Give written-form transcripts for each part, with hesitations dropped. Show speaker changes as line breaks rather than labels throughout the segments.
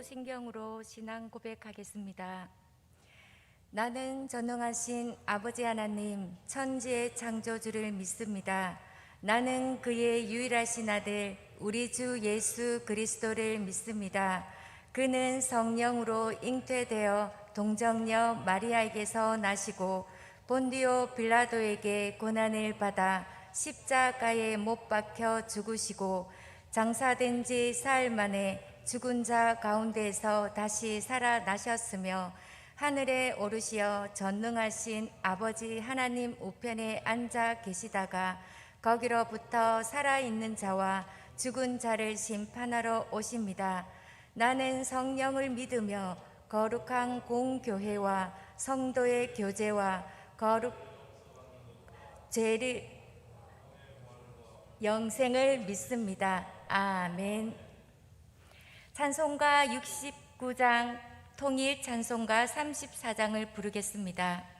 사도신경으로 신앙 고백하겠습니다. 나는 전능하신 아버지 하나님 천지의 창조주를 믿습니다. 나는 그의 유일하신 아들 우리 주 예수 그리스도를 믿습니다. 그는 성령으로 잉태되어 동정녀 마리아에게서 나시고 본디오 빌라도에게 고난을 받아 십자가에 못 박혀 죽으시고 장사된 지 사흘 만에 죽은 자 가운데에서 다시 살아나셨으며 하늘에 오르시어 전능하신 아버지 하나님 우편에 앉아 계시다가 거기로부터 살아있는 자와 죽은 자를 심판하러 오십니다. 나는 성령을 믿으며 거룩한 공교회와 성도의 교제와 죄를 영생을 믿습니다. 아멘. 찬송가 69장 통일 찬송가 34장을 부르겠습니다.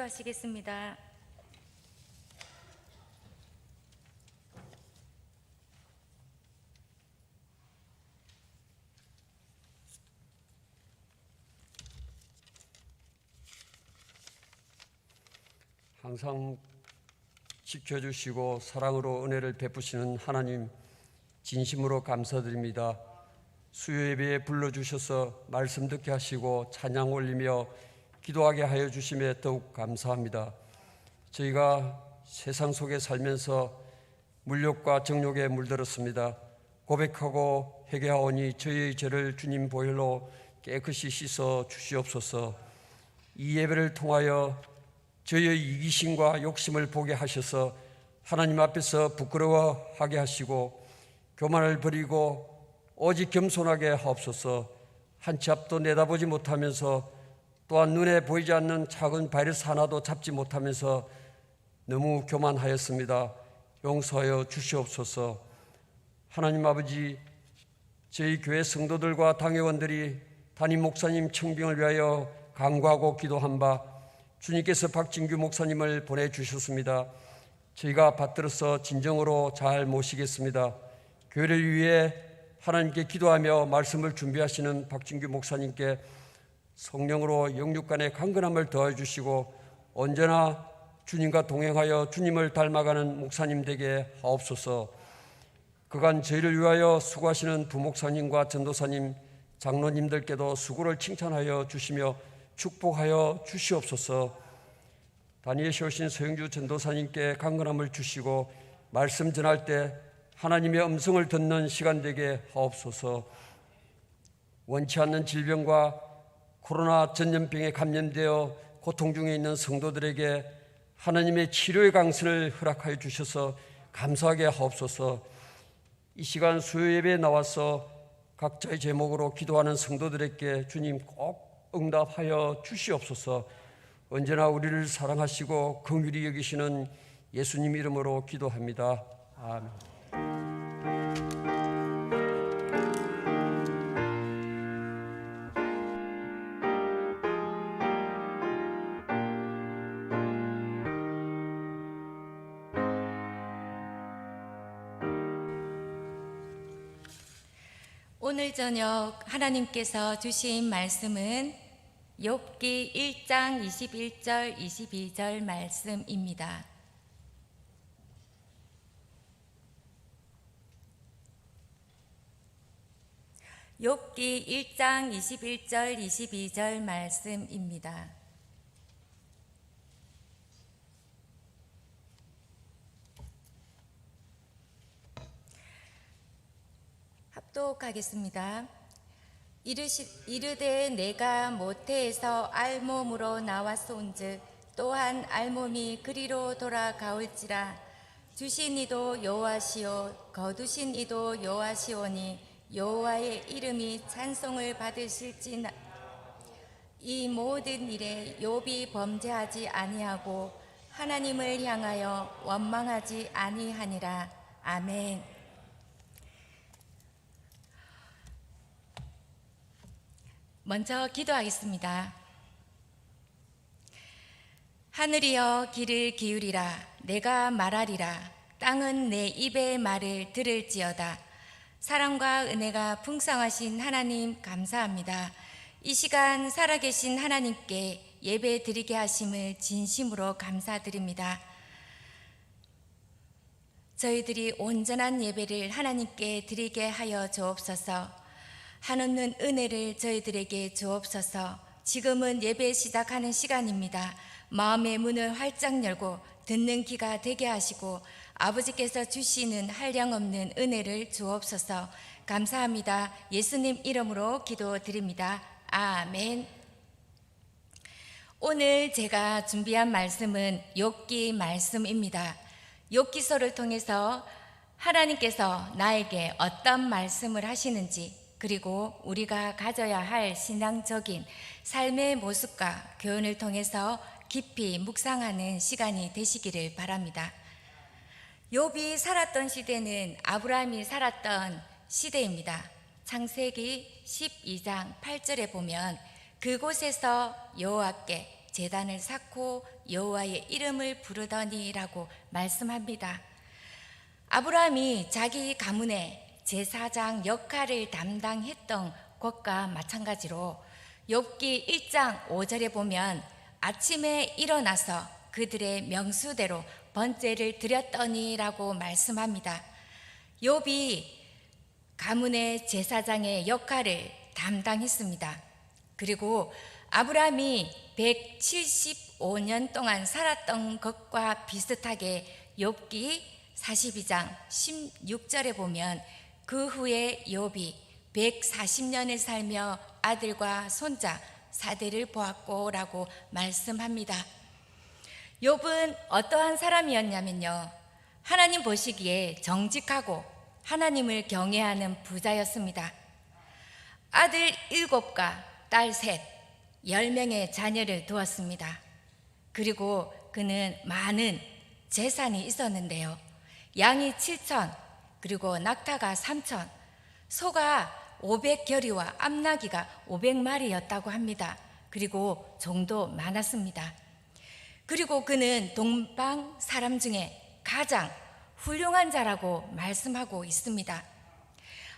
기도하시겠습니다.
항상 지켜주시고 사랑으로 은혜를 베푸시는 하나님, 진심으로 감사드립니다. 수요 예배에 불러주셔서 말씀 듣게 하시고 찬양 올리며 기도하게 하여 주심에 더욱 감사합니다. 저희가 세상 속에 살면서 물욕과 정욕에 물들었습니다. 고백하고 회개하오니 저희의 죄를 주님 보혈로 깨끗이 씻어 주시옵소서. 이 예배를 통하여 저희의 이기심과 욕심을 보게 하셔서 하나님 앞에서 부끄러워하게 하시고 교만을 버리고 오직 겸손하게 하옵소서. 한 치 앞도 내다보지 못하면서 또한 눈에 보이지 않는 작은 바이러스 하나도 잡지 못하면서 너무 교만하였습니다. 용서하여 주시옵소서. 하나님 아버지, 저희 교회 성도들과 당회원들이 담임 목사님 청빙을 위하여 간구하고 기도한 바 주님께서 박진규 목사님을 보내주셨습니다. 저희가 받들어서 진정으로 잘 모시겠습니다. 교회를 위해 하나님께 기도하며 말씀을 준비하시는 박진규 목사님께 성령으로 영육간의 강건함을 더해주시고 언제나 주님과 동행하여 주님을 닮아가는 목사님 되게 하옵소서. 그간 저희를 위하여 수고하시는 부목사님과 전도사님, 장로님들께도 수고를 칭찬하여 주시며 축복하여 주시옵소서. 다니엘시 오신 서영주 전도사님께 강건함을 주시고 말씀 전할 때 하나님의 음성을 듣는 시간 되게 하옵소서. 원치 않는 질병과 코로나 전염병에 감염되어 고통 중에 있는 성도들에게 하나님의 치료의 강선을 허락하여 주셔서 감사하게 하옵소서. 이 시간 수요 예배에 나와서 각자의 제목으로 기도하는 성도들에게 주님 꼭 응답하여 주시옵소서. 언제나 우리를 사랑하시고 긍휼히 여기시는 예수님 이름으로 기도합니다. 아멘.
오늘 저녁 하나님께서 주신 말씀은 욥기 1장 21절 22절 말씀입니다. 욥기 1장 21절 22절 말씀입니다. 합독하겠습니다. 이르되 내가 모태에서 알몸으로 나왔소온즉 또한 알몸이 그리로 돌아가올지라. 주신 이도 여호와시오 거두신 이도 여호와시오니 여호와의 이름이 찬송을 받으실지나. 이 모든 일에 욥이 범죄하지 아니하고 하나님을 향하여 원망하지 아니하니라. 아멘. 먼저 기도하겠습니다. 하늘이여 귀를 기울이라. 내가 말하리라. 땅은 내 입의 말을 들을지어다. 사랑과 은혜가 풍성하신 하나님 감사합니다. 이 시간 살아계신 하나님께 예배 드리게 하심을 진심으로 감사드립니다. 저희들이 온전한 예배를 하나님께 드리게 하여 주옵소서. 한없는 은혜를 저희들에게 주옵소서. 지금은 예배 시작하는 시간입니다. 마음의 문을 활짝 열고 듣는 귀가 되게 하시고 아버지께서 주시는 한량없는 은혜를 주옵소서. 감사합니다. 예수님 이름으로 기도드립니다. 아멘. 오늘 제가 준비한 말씀은 욥기 말씀입니다. 욥기서를 통해서 하나님께서 나에게 어떤 말씀을 하시는지, 그리고 우리가 가져야 할 신앙적인 삶의 모습과 교훈을 통해서 깊이 묵상하는 시간이 되시기를 바랍니다. 욥이 살았던 시대는 아브라함이 살았던 시대입니다. 창세기 12장 8절에 보면 그곳에서 여호와께 제단을 쌓고 여호와의 이름을 부르더니라고 말씀합니다. 아브라함이 자기 가문의 제사장 역할을 담당했던 것과 마찬가지로 욥기 1장 5절에 보면 아침에 일어나서 그들의 명수대로 번제를 드렸더니라고 말씀합니다. 욥이 가문의 제사장의 역할을 담당했습니다. 그리고 아브라함이 175년 동안 살았던 것과 비슷하게 욥기 42장 16절에 보면 그 후에 욥이 140년을 살며 아들과 손자 4대를 보았고라고 말씀합니다. 욥은 어떠한 사람이었냐면요, 하나님 보시기에 정직하고 하나님을 경외하는 부자였습니다. 아들 7과 딸 3, 10명의 자녀를 두었습니다. 그리고 그는 많은 재산이 있었는데요, 양이 7천, 그리고 낙타가 3천, 소가 500겨리와 암나귀가 500마리였다고 합니다. 그리고 종도 많았습니다. 그리고 그는 동방 사람 중에 가장 훌륭한 자라고 말씀하고 있습니다.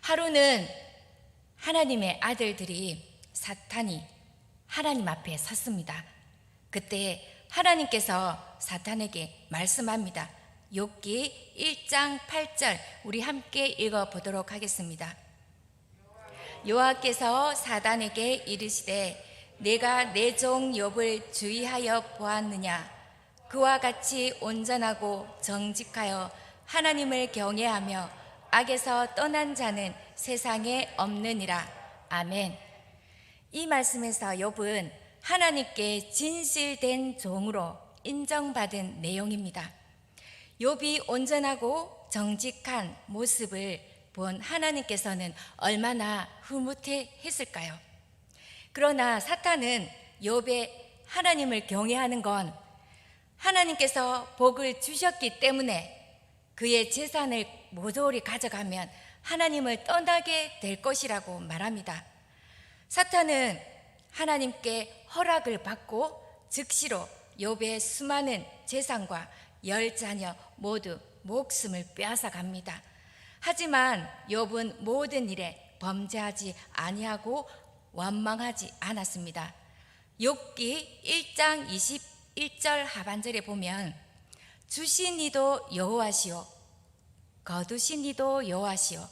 하루는 하나님의 아들들이 사탄이 하나님 앞에 섰습니다. 그때 하나님께서 사탄에게 말씀합니다. 욥기 1장 8절 우리 함께 읽어보도록 하겠습니다. 여호와께서 사단에게 이르시되 내가 내 종 욥을 주의하여 보았느냐. 그와 같이 온전하고 정직하여 하나님을 경외하며 악에서 떠난 자는 세상에 없느니라. 아멘. 이 말씀에서 욥은 하나님께 진실된 종으로 인정받은 내용입니다. 욥이 온전하고 정직한 모습을 본 하나님께서는 얼마나 흐뭇해했을까요? 그러나 사탄은 욥의 하나님을 경외하는 건 하나님께서 복을 주셨기 때문에 그의 재산을 모조리 가져가면 하나님을 떠나게 될 것이라고 말합니다. 사탄은 하나님께 허락을 받고 즉시로 욥의 수많은 재산과 10자녀 모두 목숨을 빼앗아 갑니다. 하지만 욥은 모든 일에 범죄하지 아니하고 원망하지 않았습니다. 욥기 1장 21절 하반절에 보면 주신 이도 여호와시오 거두신 이도 여호와시오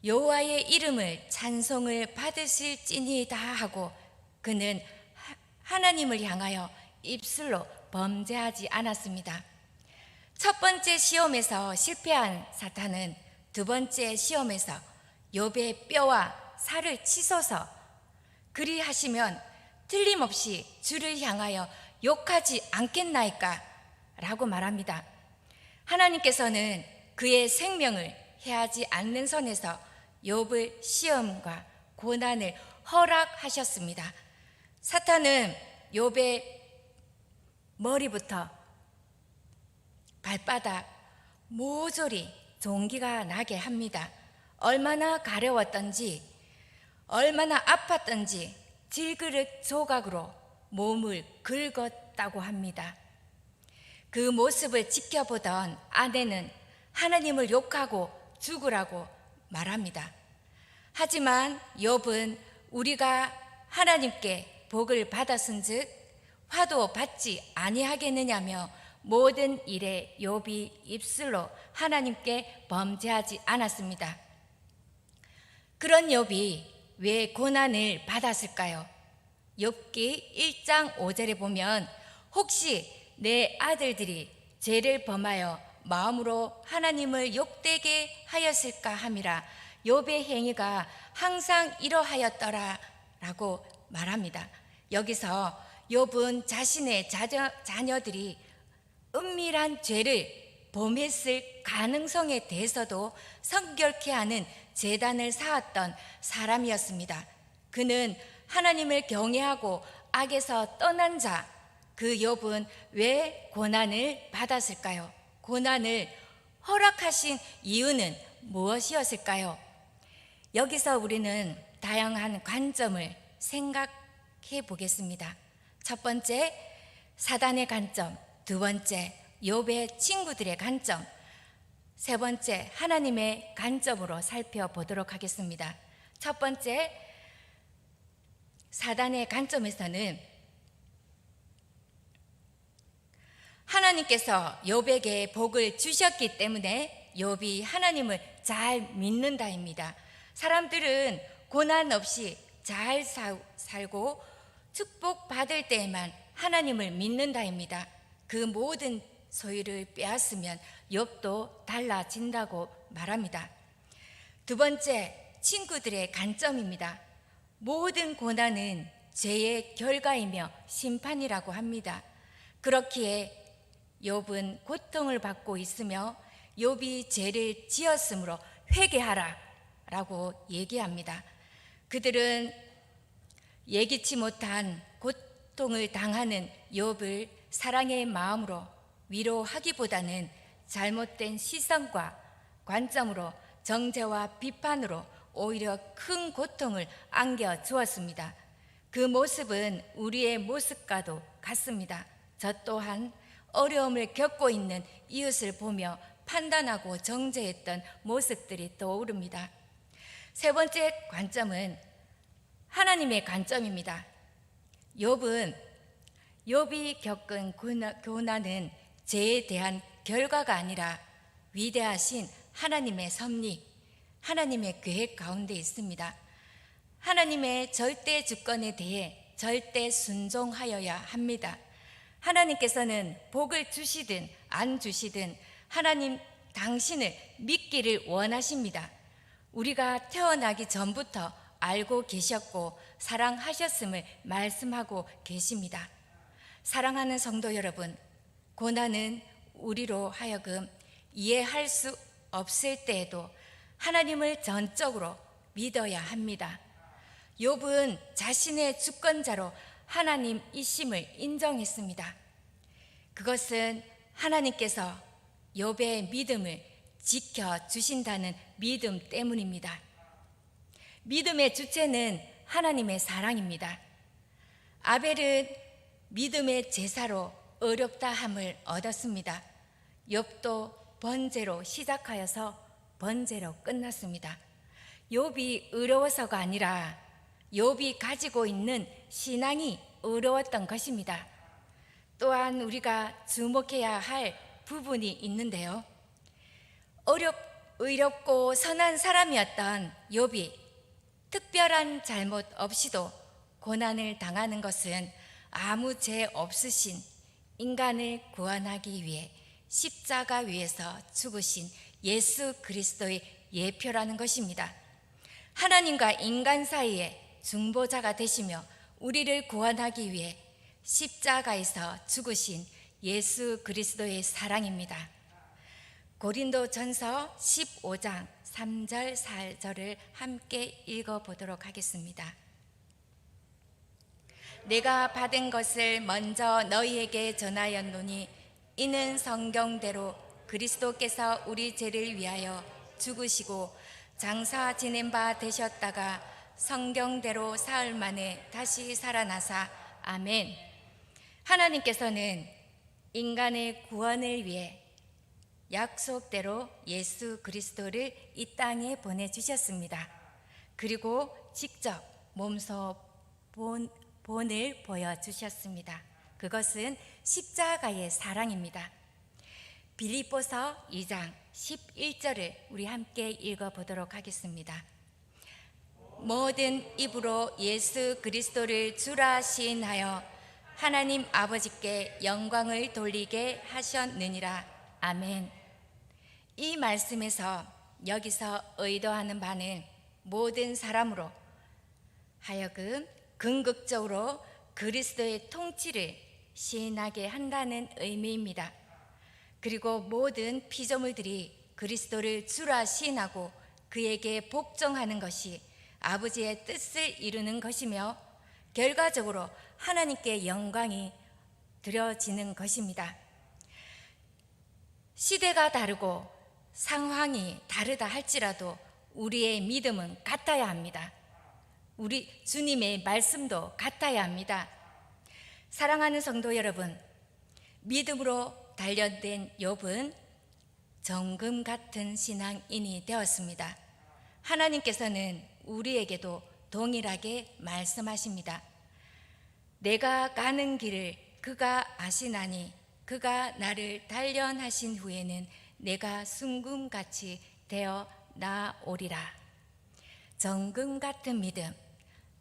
여호와의 이름을 찬송을 받으실지니이다 하고 그는 하나님을 향하여 입술로 범죄하지 않았습니다. 첫 번째 시험에서 실패한 사탄은 두 번째 시험에서 욥의 뼈와 살을 치소서 그리하시면 틀림없이 주를 향하여 욕하지 않겠나이까 라고 말합니다. 하나님께서는 그의 생명을 해하지 않는 선에서 욥의 시험과 고난을 허락하셨습니다. 사탄은 욥의 머리부터 발바닥 모조리 종기가 나게 합니다. 얼마나 가려웠던지 얼마나 아팠던지 질그릇 조각으로 몸을 긁었다고 합니다. 그 모습을 지켜보던 아내는 하나님을 욕하고 죽으라고 말합니다. 하지만 욥은 우리가 하나님께 복을 받았은즉 화도 받지 아니하겠느냐며 모든 일에 욥이 입술로 하나님께 범죄하지 않았습니다. 그런 욥이 왜 고난을 받았을까요? 욥기 1장 5절에 보면 혹시 내 아들들이 죄를 범하여 마음으로 하나님을 욕되게 하였을까 함이라 욥의 행위가 항상 이러하였더라 라고 말합니다. 여기서 욥은 자신의 자녀들이 은밀한 죄를 범했을 가능성에 대해서도 성결케 하는 제단을 쌓았던 사람이었습니다. 그는 하나님을 경외하고 악에서 떠난 자, 그 욥은 왜 고난을 받았을까요? 고난을 허락하신 이유는 무엇이었을까요? 여기서 우리는 다양한 관점을 생각해 보겠습니다. 첫 번째, 사단의 관점. 두 번째, 욥의 친구들의 관점. 세 번째, 하나님의 관점으로 살펴보도록 하겠습니다. 첫 번째, 사단의 관점에서는 하나님께서 욥에게 복을 주셨기 때문에 욥이 하나님을 잘 믿는다입니다. 사람들은 고난 없이 잘 살고 축복받을 때에만 하나님을 믿는다입니다. 그 모든 소유를 빼앗으면 욥도 달라진다고 말합니다. 두 번째, 친구들의 관점입니다. 모든 고난은 죄의 결과이며 심판이라고 합니다. 그렇기에 욥은 고통을 받고 있으며 욥이 죄를 지었으므로 회개하라 라고 얘기합니다. 그들은 예기치 못한 고통을 당하는 욥을 사랑의 마음으로 위로하기보다는 잘못된 시선과 관점으로 정죄와 비판으로 오히려 큰 고통을 안겨주었습니다. 그 모습은 우리의 모습과도 같습니다. 저 또한 어려움을 겪고 있는 이웃을 보며 판단하고 정죄했던 모습들이 떠오릅니다. 세 번째 관점은 하나님의 관점입니다. 욥이 겪은 고난은 죄에 대한 결과가 아니라 위대하신 하나님의 섭리, 하나님의 계획 가운데 있습니다. 하나님의 절대 주권에 대해 절대 순종하여야 합니다. 하나님께서는 복을 주시든 안 주시든 하나님 당신을 믿기를 원하십니다. 우리가 태어나기 전부터 알고 계셨고 사랑하셨음을 말씀하고 계십니다. 사랑하는 성도 여러분, 고난은 우리로 하여금 이해할 수 없을 때에도 하나님을 전적으로 믿어야 합니다. 욥은 자신의 주권자로 하나님이심을 인정했습니다. 그것은 하나님께서 욥의 믿음을 지켜주신다는 믿음 때문입니다. 믿음의 주체는 하나님의 사랑입니다. 아벨은 믿음의 제사로 어렵다함을 얻었습니다. 욥도 번제로 시작하여서 번제로 끝났습니다. 욥이 어려워서가 아니라 욥이 가지고 있는 신앙이 어려웠던 것입니다. 또한 우리가 주목해야 할 부분이 있는데요. 의롭고 선한 사람이었던 욥이 특별한 잘못 없이도 고난을 당하는 것은 아무 죄 없으신 인간을 구원하기 위해 십자가 위에서 죽으신 예수 그리스도의 예표라는 것입니다. 하나님과 인간 사이에 중보자가 되시며 우리를 구원하기 위해 십자가에서 죽으신 예수 그리스도의 사랑입니다. 고린도전서 15장 3절 4절을 함께 읽어보도록 하겠습니다. 내가 받은 것을 먼저 너희에게 전하였노니 이는 성경대로 그리스도께서 우리 죄를 위하여 죽으시고 장사 지낸 바 되셨다가 성경대로 사흘 만에 다시 살아나사 아멘. 하나님께서는 인간의 구원을 위해 약속대로 예수 그리스도를 이 땅에 보내주셨습니다. 그리고 직접 몸소 본을 보여주셨습니다. 그것은 십자가의 사랑입니다. 빌립보서 2장 11절을 우리 함께 읽어보도록 하겠습니다. 모든 입으로 예수 그리스도를 주라 시인하여 하나님 아버지께 영광을 돌리게 하셨느니라. 아멘. 이 말씀에서 여기서 의도하는 바는 모든 사람으로 하여금 궁극적으로 그리스도의 통치를 시인하게 한다는 의미입니다. 그리고 모든 피조물들이 그리스도를 주라 시인하고 그에게 복종하는 것이 아버지의 뜻을 이루는 것이며 결과적으로 하나님께 영광이 드려지는 것입니다. 시대가 다르고 상황이 다르다 할지라도 우리의 믿음은 같아야 합니다. 우리 주님의 말씀도 같아야 합니다. 사랑하는 성도 여러분, 믿음으로 단련된 욥은 정금 같은 신앙인이 되었습니다. 하나님께서는 우리에게도 동일하게 말씀하십니다. 내가 가는 길을 그가 아시나니 그가 나를 단련하신 후에는 내가 순금같이 되어 나오리라. 정금 같은 믿음,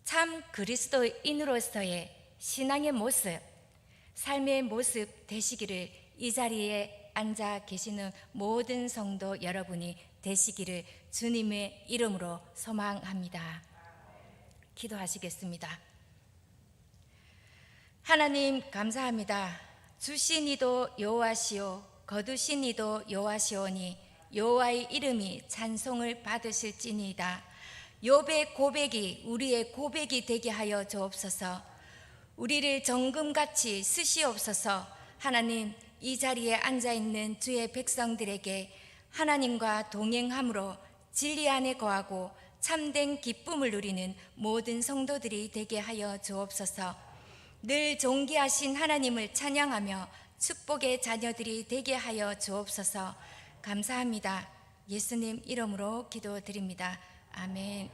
참 그리스도인으로서의 신앙의 모습, 삶의 모습 되시기를 이 자리에 앉아 계시는 모든 성도 여러분이 되시기를 주님의 이름으로 소망합니다. 기도하시겠습니다. 하나님 감사합니다. 주신 이도 여호와시오 거두신 이도 여호와시오니 여호와의 이름이 찬송을 받으실지니이다. 욥의 고백이 우리의 고백이 되게 하여 주옵소서. 우리를 정금같이 쓰시옵소서. 하나님, 이 자리에 앉아있는 주의 백성들에게 하나님과 동행함으로 진리 안에 거하고 참된 기쁨을 누리는 모든 성도들이 되게 하여 주옵소서. 늘 존귀하신 하나님을 찬양하며 축복의 자녀들이 되게 하여 주옵소서. 감사합니다. 예수님 이름으로 기도드립니다. 아멘.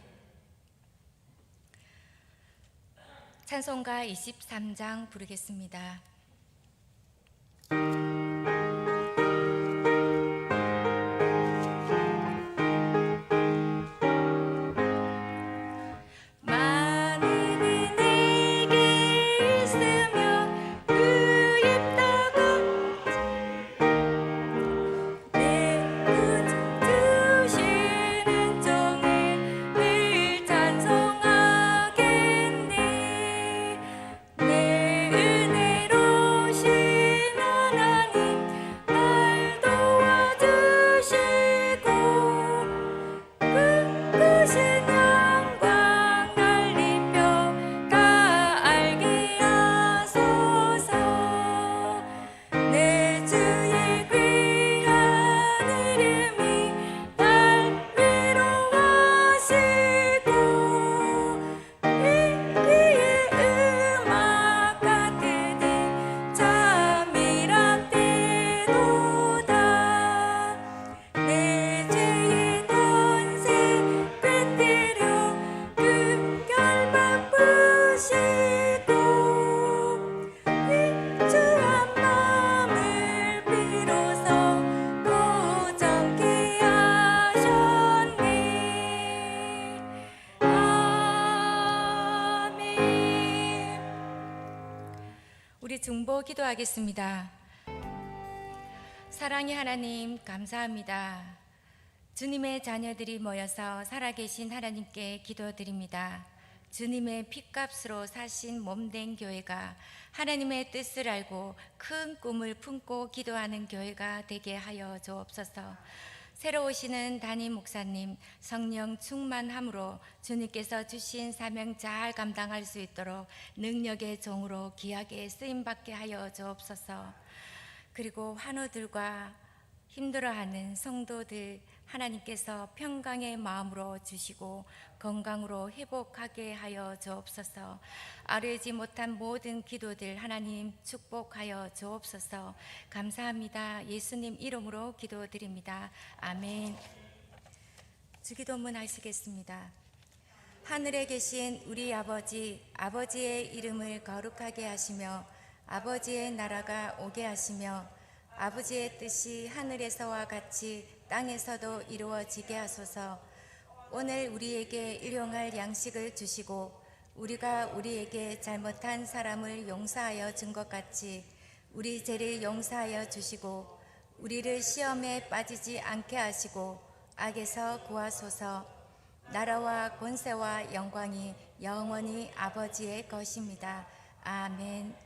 찬송가 23장 부르겠습니다. 우리 중보 기도하겠습니다. 사랑의 하나님 감사합니다. 주님의 자녀들이 모여서 살아계신 하나님께 기도드립니다. 주님의 핏값으로 사신 몸된 교회가 하나님의 뜻을 알고 큰 꿈을 품고 기도하는 교회가 되게 하여 주옵소서. 새로 오시는 담임 목사님 성령 충만함으로 주님께서 주신 사명 잘 감당할 수 있도록 능력의 종으로 귀하게 쓰임받게 하여 주옵소서. 그리고 환우들과 힘들어하는 성도들 하나님께서 평강의 마음으로 주시고 건강으로 회복하게 하여 주옵소서. 아뢰지 못한 모든 기도들 하나님 축복하여 주옵소서. 감사합니다. 예수님 이름으로 기도드립니다. 아멘. 주기도문 하시겠습니다. 하늘에 계신 우리 아버지, 아버지의 이름을 거룩하게 하시며 아버지의 나라가 오게 하시며 아버지의 뜻이 하늘에서와 같이 땅에서도 이루어지게 하소서. 오늘 우리에게 일용할 양식을 주시고 우리가 우리에게 잘못한 사람을 용서하여 준 것 같이 우리 죄를 용서하여 주시고 우리를 시험에 빠지지 않게 하시고 악에서 구하소서. 나라와 권세와 영광이 영원히 아버지의 것입니다. 아멘.